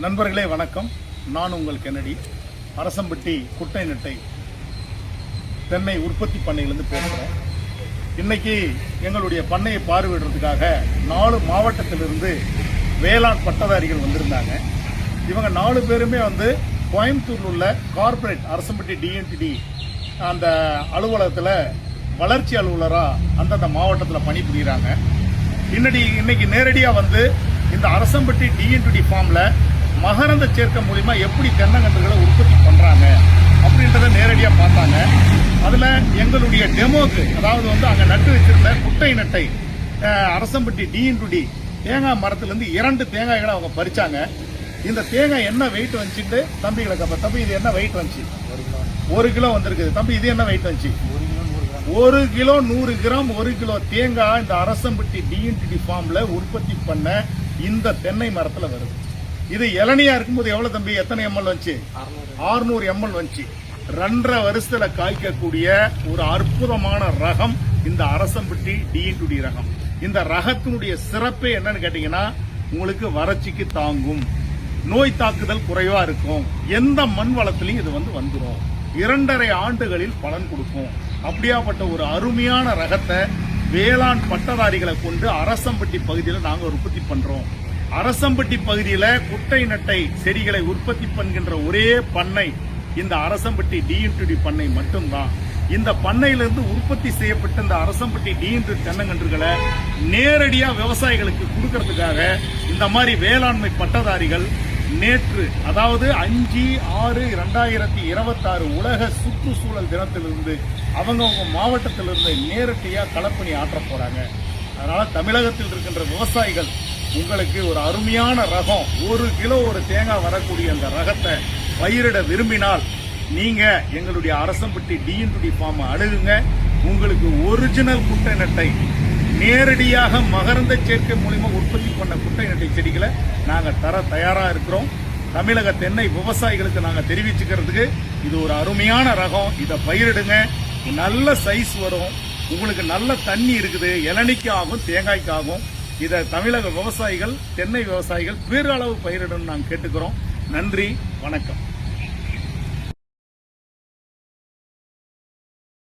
நண்பர்களே வணக்கம். நான் உங்கள் கென்னடி. அரசம்பட்டி குட்டை நெட்டை தென்னை உற்பத்தி பண்ணையிலிருந்து பேசுகிறேன். இன்னைக்கு எங்களுடைய பண்ணையை பார்வையிடுறதுக்காக 4 மாவட்டத்திலிருந்து வேளாண் பட்டதாரிகள் வந்திருந்தாங்க. இவங்க 4 பேருமே கோயம்புத்தூர்ல உள்ள கார்பரேட் அரசம்பட்டி டிஎன்டிடி அந்த அலுவலகத்தில் வளர்ச்சி அலுவலராக அந்தந்த மாவட்டத்தில் பணிபுரிகிறாங்க. இன்னைக்கு நேரடியாக இந்த அரசம்பட்டி டிஎன்டிடி ஃபார்ம்ல மகரந்த சேர்க்கை மூலியமா எப்படி தென்னங்கன்றுகளை உற்பத்தி பண்றாங்க அப்படின்றத நேரடியா பார்த்தாங்க. அதுல எங்களுடைய டெமோக்கு அதாவது அங்க நட்டு வச்சிருந்த குட்டை நெட்டை அரசம்பட்டி டிஎன்டிடி தேங்காய் மரத்துல இருந்து 2 தேங்காய்களை அவங்க பறிச்சாங்க. இந்த தேங்காய் என்ன வெயிட் வந்துச்சுட்டு தம்பிகளை தம்பி இது என்ன வெயிட் வந்துச்சு? 1 கிலோ வந்திருக்குது. தம்பி இது என்ன வெயிட் வந்துச்சு? 1 கிலோ 100 கிராம் 1 கிலோ தேங்காய் இந்த அரசம்பட்டி டிஎன்டிடி ஃபார்ம்ல உற்பத்தி பண்ண இந்த தென்னை மரத்துல வருது. இது இளநியா இருக்கும்போது எவ்வளவு தம்பி? எத்தனை எம்எல் வந்துச்சு? 600 எம்எல் வந்துச்சு. 2.5 வருஷத்துல காய்க்கக்கூடிய ஒரு அற்புதமான ரகம் இந்த அரசம்பட்டி டிஎன்டிடி ரகம். இந்த ரகத்தினுடைய சிறப்பே என்னன்னு கேட்டீங்கன்னா, உங்களுக்கு வறட்சிக்கு தாங்கும், நோய் தாக்குதல் குறைவா இருக்கும், எந்த மண் வளத்திலையும் இது வந்துடும், 2.5 ஆண்டுகளில் பலன் கொடுக்கும். அப்படியாப்பட்ட ஒரு அருமையான ரகத்தை வேளாண் பட்டதாரிகளை கொண்டு அரசம்பட்டி பகுதியில் நாங்க உற்பத்தி பண்றோம். அரசம்பட்டி பகுதியில குட்டை நெட்டை செடிகளை உற்பத்தி பண்ணுகின்ற ஒரே பண்ணை இந்த அரசம்பட்டி டிஎன்டிடி பண்ணை மட்டும்தான். இந்த பண்ணையிலிருந்து உற்பத்தி செய்யப்பட்ட இந்த அரசம்பட்டி டிஎன்டிடி தென்னங்கன்றுகளை நேரடியா விவசாயிகளுக்கு கொடுக்கறதுக்காக இந்த மாதிரி வேளாண்மை பட்டதாரிகள் நேற்று, அதாவது 5/6/2026 உலக சுற்றுச்சூழல் தினத்திலிருந்து அவங்க மாவட்டத்திலிருந்து நேரடியா களப்பணி ஆற்ற போறாங்க. அதனால தமிழகத்தில் இருக்கின்ற விவசாயிகள் உங்களுக்கு ஒரு அருமையான ரகம் 1 கிலோ ஒரு தேங்காய் வரக்கூடிய அந்த ரகத்தை பயிரிட விரும்பினால் நீங்க எங்களுடைய அரசம்பட்டி டிஎன்டிடி ஃபார்ம் அணுகுங்க. உங்களுக்கு ஒரிஜினல் குட்டை நெட்டை நேரடியாக மகரந்த சேர்க்கை மூலமா உற்பத்தி பண்ண குட்டை நெட்டை செடிகளை நாங்க தர தயாரா இருக்கிறோம். தமிழக தென்னை விவசாயிகளுக்கு நாங்க தெரிவிச்சுக்கிறதுக்கு இது ஒரு அருமையான ரகம். இதை பயிரிடுங்க. நல்ல சைஸ் வரும், உங்களுக்கு நல்ல தண்ணி இருக்குது, இளநிக்காகும் தேங்காய்க்காகும். இதை தமிழக விவசாயிகள் தென்னை விவசாயிகள் பேரளவு பயிரிடணும் நாங்கள் கேட்டுக்கிறோம். நன்றி, வணக்கம்.